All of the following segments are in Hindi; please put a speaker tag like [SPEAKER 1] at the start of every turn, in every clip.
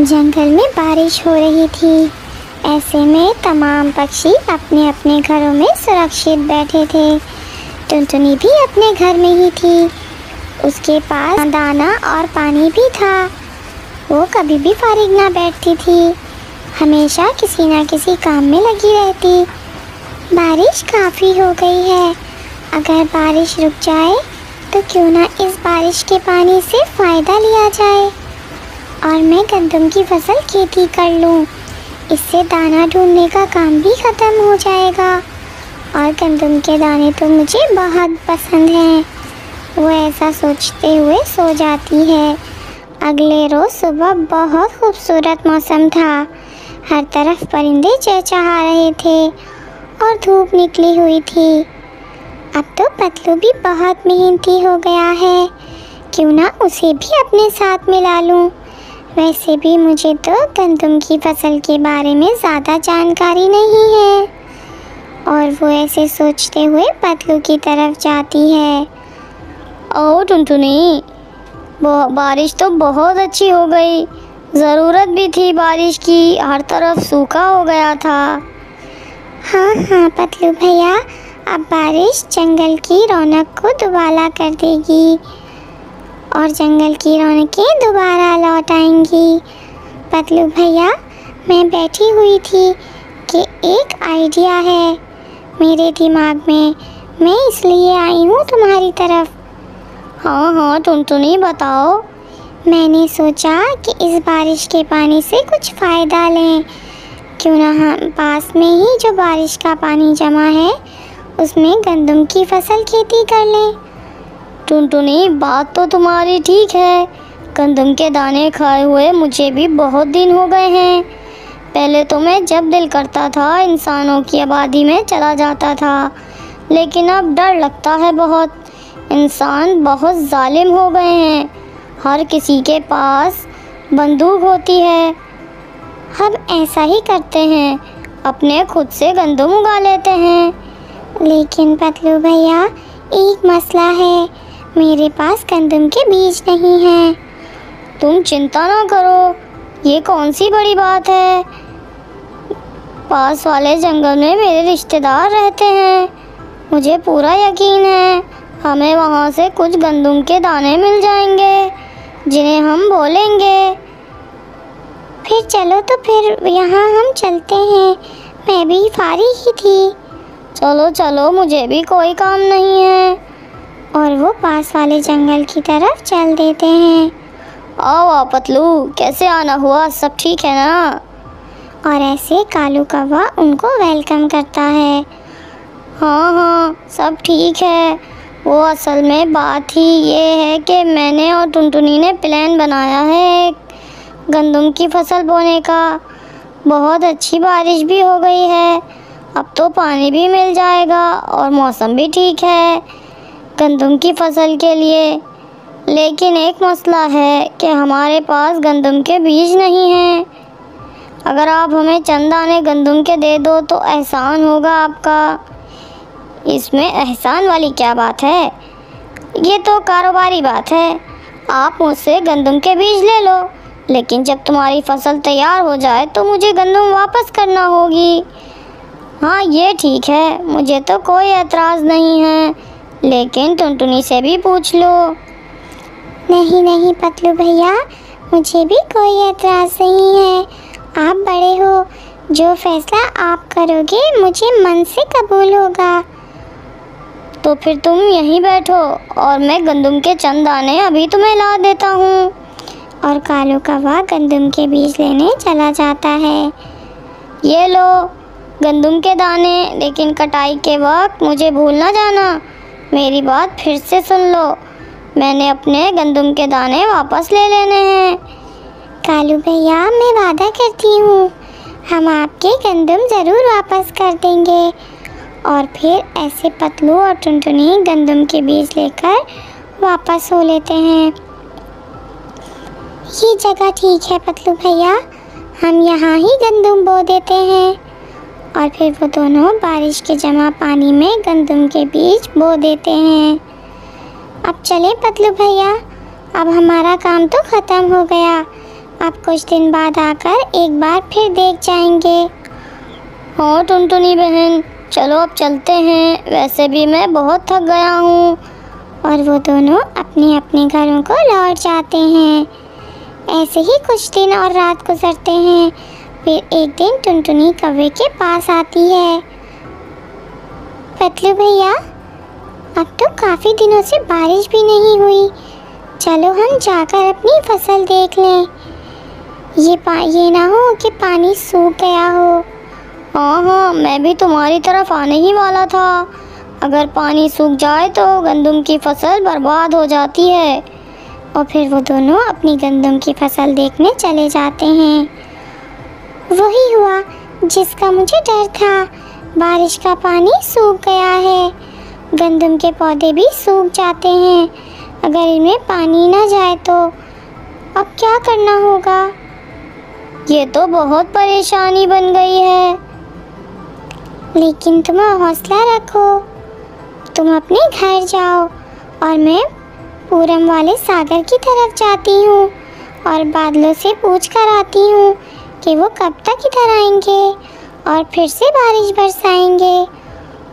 [SPEAKER 1] जंगल में बारिश हो रही थी। ऐसे में तमाम पक्षी अपने अपने घरों में सुरक्षित बैठे थे। टुनटुनी भी अपने घर में ही थी। उसके पास दाना और पानी भी था। वो कभी भी फारिग ना बैठती थी, हमेशा किसी न किसी काम में लगी रहती। बारिश काफ़ी हो गई है, अगर बारिश रुक जाए तो क्यों ना इस बारिश के पानी से फ़ायदा लिया जाए और मैं गंदम की फसल खेती कर लूँ। इससे दाना ढूंढने का काम भी ख़त्म हो जाएगा और गंदम के दाने तो मुझे बहुत पसंद हैं। वो ऐसा सोचते हुए सो जाती है। अगले रोज़ सुबह बहुत खूबसूरत मौसम था। हर तरफ परिंदे चहचहा रहे थे और धूप निकली हुई थी। अब तो पतलू भी बहुत मेहनती हो गया है, क्यों ना उसे भी अपने साथ मिला लूँ। वैसे भी मुझे तो गंदम की फसल के बारे में ज़्यादा जानकारी नहीं है। और वो ऐसे सोचते हुए पतलू की तरफ जाती है।
[SPEAKER 2] ओह टुनटुनी, बारिश तो बहुत अच्छी हो गई। ज़रूरत भी थी बारिश की, हर तरफ सूखा हो गया था।
[SPEAKER 1] हाँ हाँ पतलू भैया, अब बारिश जंगल की रौनक को दुबारा कर देगी और जंगल की रौनकें दोबारा लौट आएंगी। पतलू भैया, मैं बैठी हुई थी कि एक आइडिया है मेरे दिमाग में, मैं इसलिए आई हूँ तुम्हारी तरफ।
[SPEAKER 2] हाँ हाँ टुनटुनी, बताओ।
[SPEAKER 1] मैंने सोचा कि इस बारिश के पानी से कुछ फ़ायदा लें। क्यों ना हम पास में ही जो बारिश का पानी जमा है उसमें गंदम की फसल खेती कर लें।
[SPEAKER 2] टुनटुनी, बात तो तुम्हारी ठीक है। गंदम के दाने खाए हुए मुझे भी बहुत दिन हो गए हैं। पहले तो मैं जब दिल करता था इंसानों की आबादी में चला जाता था, लेकिन अब डर लगता है बहुत। इंसान बहुत जालिम हो गए हैं, हर किसी के पास बंदूक होती है।
[SPEAKER 1] हम ऐसा ही करते हैं,
[SPEAKER 2] अपने खुद से गंदम उगा लेते हैं।
[SPEAKER 1] लेकिन पतलू भैया, एक मसला है, मेरे पास गंदम के बीज नहीं हैं।
[SPEAKER 2] तुम चिंता ना करो, ये कौन सी बड़ी बात है। पास वाले जंगल में मेरे रिश्तेदार रहते हैं, मुझे पूरा यकीन है हमें वहाँ से कुछ गंदम के दाने मिल जाएंगे जिन्हें हम बोलेंगे।
[SPEAKER 1] फिर चलो, तो फिर यहाँ हम चलते हैं, मैं भी फारिग ही थी।
[SPEAKER 2] चलो चलो, मुझे भी कोई काम नहीं है।
[SPEAKER 1] और वो पास वाले जंगल की तरफ चल देते हैं।
[SPEAKER 2] आओ पतलू, कैसे आना हुआ, सब ठीक है ना।
[SPEAKER 1] और ऐसे कालू कौवा उनको वेलकम करता है।
[SPEAKER 2] हाँ हाँ, सब ठीक है। वो असल में बात ही ये है कि मैंने और टुनटुनी ने प्लान बनाया है गंदम की फसल बोने का। बहुत अच्छी बारिश भी हो गई है, अब तो पानी भी मिल जाएगा और मौसम भी ठीक है गंदम की फसल के लिए। लेकिन एक मसला है कि हमारे पास गंदम के बीज नहीं हैं। अगर आप हमें चंद दाने गंदम के दे दो तो एहसान होगा आपका। इसमें एहसान वाली क्या बात है, ये तो कारोबारी बात है। आप मुझसे गंदम के बीज ले लो, लेकिन जब तुम्हारी फसल तैयार हो जाए तो मुझे गंदम वापस करना होगी। हाँ ये ठीक है, मुझे तो कोई एतराज़ नहीं है, लेकिन टुनटुनी से भी पूछ लो।
[SPEAKER 1] नहीं नहीं पतलू भैया, मुझे भी कोई एतराज़ नहीं है। आप बड़े हो, जो फैसला आप करोगे मुझे मन से कबूल होगा।
[SPEAKER 2] तो फिर तुम यहीं बैठो और मैं गंदम के चंद दाने अभी तुम्हें ला देता हूँ।
[SPEAKER 1] और कालू कौवा गंदम के बीज लेने चला जाता है।
[SPEAKER 2] ये लो गंदम के दाने, लेकिन कटाई के वक्त मुझे भूल ना जाना। मेरी बात फिर से सुन लो, मैंने अपने गंदम के दाने वापस ले लेने हैं।
[SPEAKER 1] कालू भैया, मैं वादा करती हूँ, हम आपके गंदम ज़रूर वापस कर देंगे। और फिर ऐसे पतलू और टुनटुनी गंदम के बीज लेकर वापस हो लेते हैं। ये जगह ठीक है पतलू भैया, हम यहाँ ही गंदम बो देते हैं। और फिर वो दोनों बारिश के जमा पानी में गंदम के बीज बो देते हैं। अब चले पतलू भैया, अब हमारा काम तो ख़त्म हो गया, अब कुछ दिन बाद आकर एक बार फिर देख जाएंगे।
[SPEAKER 2] हाँ टुनटुनी बहन, चलो अब चलते हैं, वैसे भी मैं बहुत थक गया हूँ।
[SPEAKER 1] और वो दोनों अपने अपने घरों को लौट जाते हैं। ऐसे ही कुछ दिन और रात गुजरते हैं। फिर एक दिन टुनटुनी कौवे के पास आती है। पतलू भैया, अब तो काफ़ी दिनों से बारिश भी नहीं हुई, चलो हम जाकर अपनी फसल देख लें। ये ना हो कि पानी सूख गया हो।
[SPEAKER 2] हाँ, मैं भी तुम्हारी तरफ आने ही वाला था। अगर पानी सूख जाए तो गंदम की फसल बर्बाद हो जाती है।
[SPEAKER 1] और फिर वो दोनों अपनी गंदम की फसल देखने चले जाते हैं। वही हुआ जिसका मुझे डर था, बारिश का पानी सूख गया है। गंदम के पौधे भी सूख जाते हैं। अगर इनमें पानी ना जाए तो अब क्या करना होगा?
[SPEAKER 2] ये तो बहुत परेशानी बन गई है।
[SPEAKER 1] लेकिन तुम हौसला रखो, तुम अपने घर जाओ और मैं पूरब वाले सागर की तरफ जाती हूँ और बादलों से पूछ कर आती हूँ कि वो कब तक इधर आएंगे और फिर से बारिश बरसाएंगे।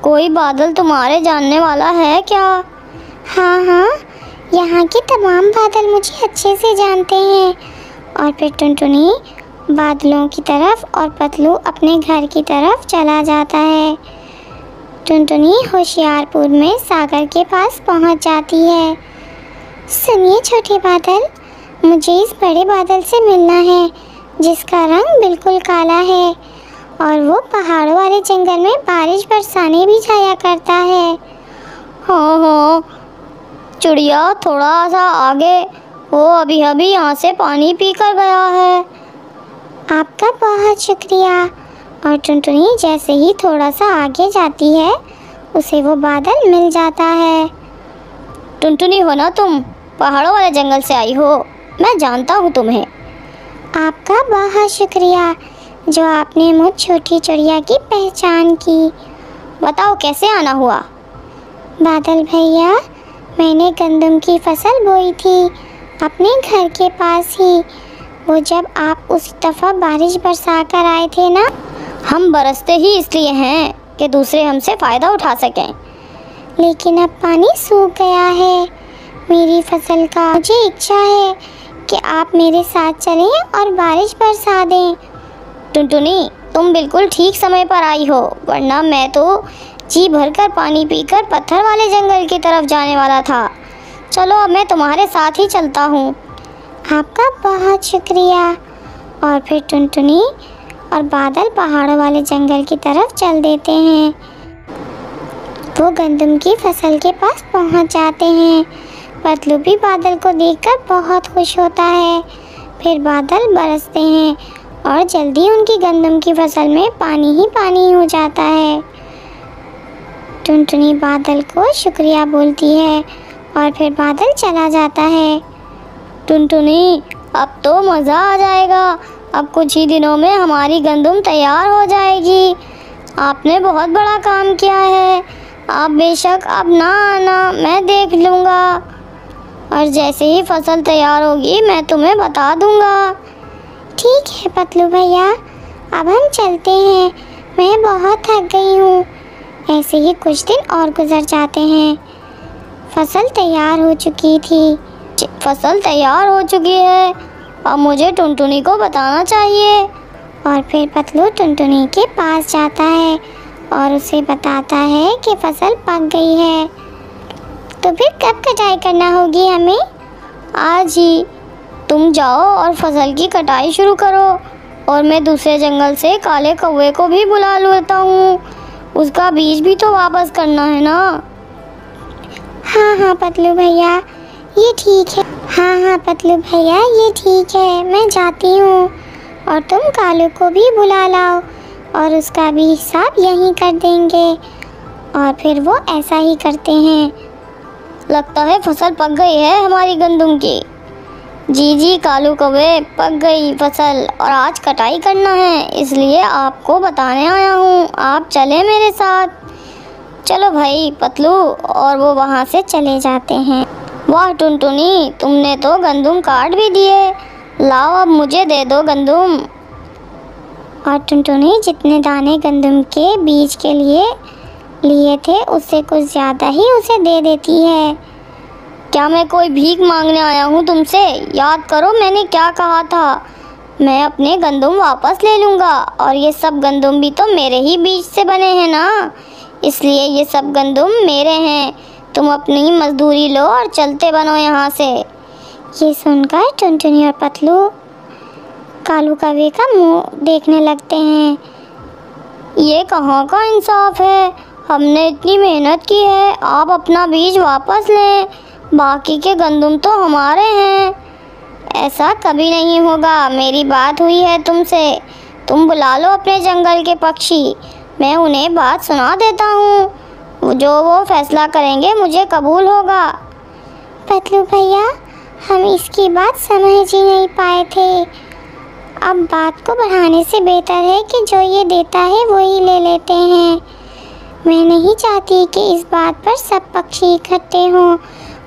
[SPEAKER 2] कोई बादल तुम्हारे जानने वाला है क्या?
[SPEAKER 1] हाँ, यहाँ के तमाम बादल मुझे अच्छे से जानते हैं। और फिर टुनटुनी बादलों की तरफ और पतलू अपने घर की तरफ चला जाता है। टुनटुनी होशियारपुर में सागर के पास पहुँच जाती है। सुनिए छोटे बादल, मुझे इस बड़े बादल से मिलना है जिसका रंग बिल्कुल काला है और वो पहाड़ों वाले जंगल में बारिश बरसाने भी जाया करता है।
[SPEAKER 2] हाँ, चिड़िया थोड़ा सा आगे, वो अभी अभी यहाँ से पानी पी कर गया है।
[SPEAKER 1] आपका बहुत शुक्रिया। और टुनटुनी जैसे ही थोड़ा सा आगे जाती है उसे वो बादल मिल जाता है।
[SPEAKER 2] टुनटुनी हो ना तुम? पहाड़ों वाले जंगल से आई हो, मैं जानता हूँ तुम्हें।
[SPEAKER 1] आपका बहुत शुक्रिया जो आपने मुझ छोटी चिड़िया की पहचान की।
[SPEAKER 2] बताओ कैसे आना हुआ?
[SPEAKER 1] बादल भैया, मैंने गंदम की फसल बोई थी अपने घर के पास ही। वो जब आप उस दफ़ा बारिश बरसा कर आए थे ना।
[SPEAKER 2] हम बरसते ही इसलिए हैं कि दूसरे हमसे फ़ायदा उठा सकें।
[SPEAKER 1] लेकिन अब पानी सूख गया है मेरी फसल का। मुझे इच्छा है कि आप मेरे साथ चलें और बारिश बरसा दें।
[SPEAKER 2] टुनटुनी, तुम बिल्कुल ठीक समय पर आई हो, वरना मैं तो जी भरकर पानी पीकर पत्थर वाले जंगल की तरफ जाने वाला था। चलो अब मैं तुम्हारे साथ ही चलता हूँ।
[SPEAKER 1] आपका बहुत शुक्रिया। और फिर टुनटुनी और बादल पहाड़ों वाले जंगल की तरफ चल देते हैं। वो गंदम की फसल के पास पहुंच जाते हैं। पतलू भी बादल को देखकर बहुत खुश होता है। फिर बादल बरसते हैं और जल्दी उनकी गंदम की फसल में पानी ही पानी हो जाता है। टुनटुनी बादल को शुक्रिया बोलती है और फिर बादल चला जाता है।
[SPEAKER 2] टुनटुनी, अब तो मज़ा आ जाएगा। अब कुछ ही दिनों में हमारी गंदम तैयार हो जाएगी। आपने बहुत बड़ा काम किया है। आप बेशक अब ना आना, मैं देख लूँगा। और जैसे ही फसल तैयार होगी मैं तुम्हें बता दूँगा।
[SPEAKER 1] ठीक है पतलू भैया, अब हम चलते हैं, मैं बहुत थक गई हूँ। ऐसे ही कुछ दिन और गुजर जाते हैं। फसल तैयार हो चुकी थी।
[SPEAKER 2] फसल तैयार हो चुकी है, अब मुझे टुनटुनी को बताना चाहिए।
[SPEAKER 1] और फिर पतलू टुनटुनी के पास जाता है और उसे बताता है कि फसल पक गई है। तो फिर कब कटाई करना होगी हमें?
[SPEAKER 2] आज ही। तुम जाओ और फसल की कटाई शुरू करो और मैं दूसरे जंगल से काले कौवे को भी बुला लेता हूँ। उसका बीज भी तो वापस करना है ना।
[SPEAKER 1] हाँ पतलू भैया, ये ठीक है। हाँ पतलू भैया, ये ठीक है, मैं जाती हूँ। और तुम कालू को भी बुला लाओ और उसका भी हिसाब यहीं कर देंगे। और फिर वो ऐसा ही करते हैं।
[SPEAKER 2] लगता है फसल पक गई है हमारी गंदम की। जी कालू कौवे, पक गई फसल और आज कटाई करना है, इसलिए आपको बताने आया हूँ। आप चले मेरे साथ। चलो भाई पतलू। और वो वहाँ से चले जाते हैं। वाह टुनटुनी, तुमने तो गंदम काट भी दिए। लाओ अब मुझे दे दो गंदम।
[SPEAKER 1] और टुनटुनी जितने दाने गंदम के बीज के लिए थे उससे कुछ ज़्यादा ही उसे दे देती है।
[SPEAKER 2] क्या मैं कोई भीख मांगने आया हूँ तुमसे? याद करो मैंने क्या कहा था। मैं अपने गंदम वापस ले लूँगा और ये सब गंदम भी तो मेरे ही बीज से बने हैं ना, इसलिए ये सब गंदम मेरे हैं। तुम अपनी मजदूरी लो और चलते बनो यहाँ से।
[SPEAKER 1] ये सुनकर टुनटुनी और पतलू कालू कौवे का मुंह देखने लगते हैं।
[SPEAKER 2] ये कहाँ का इंसाफ है? हमने इतनी मेहनत की है, आप अपना बीज वापस लें, बाकी के गंदम तो हमारे हैं। ऐसा कभी नहीं होगा, मेरी बात हुई है तुमसे। तुम बुला लो अपने जंगल के पक्षी, मैं उन्हें बात सुना देता हूँ। जो वो फैसला करेंगे मुझे कबूल होगा।
[SPEAKER 1] पतलू भैया, हम इसकी बात समझ ही नहीं पाए थे। अब बात को बढ़ाने से बेहतर है कि जो ये देता है वो ही ले लेते हैं। मैं नहीं चाहती कि इस बात पर सब पक्षी इकट्ठे हों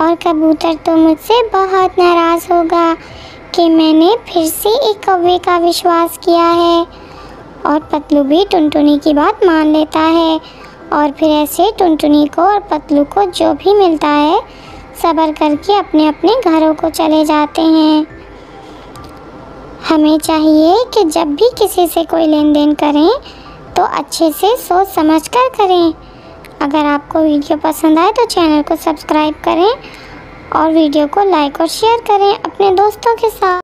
[SPEAKER 1] और कबूतर तो मुझसे बहुत नाराज़ होगा कि मैंने फिर से एक कौवे का विश्वास किया है। और पतलू भी टुनटुनी की बात मान लेता है और फिर ऐसे टुनटुनी को और पतलू को जो भी मिलता है सब्र करके अपने अपने घरों को चले जाते हैं। हमें चाहिए कि जब भी किसी से कोई लेन देन करें तो अच्छे से सोच समझ कर करें। अगर आपको वीडियो पसंद आए तो चैनल को सब्सक्राइब करें और वीडियो को लाइक और शेयर करें अपने दोस्तों के साथ।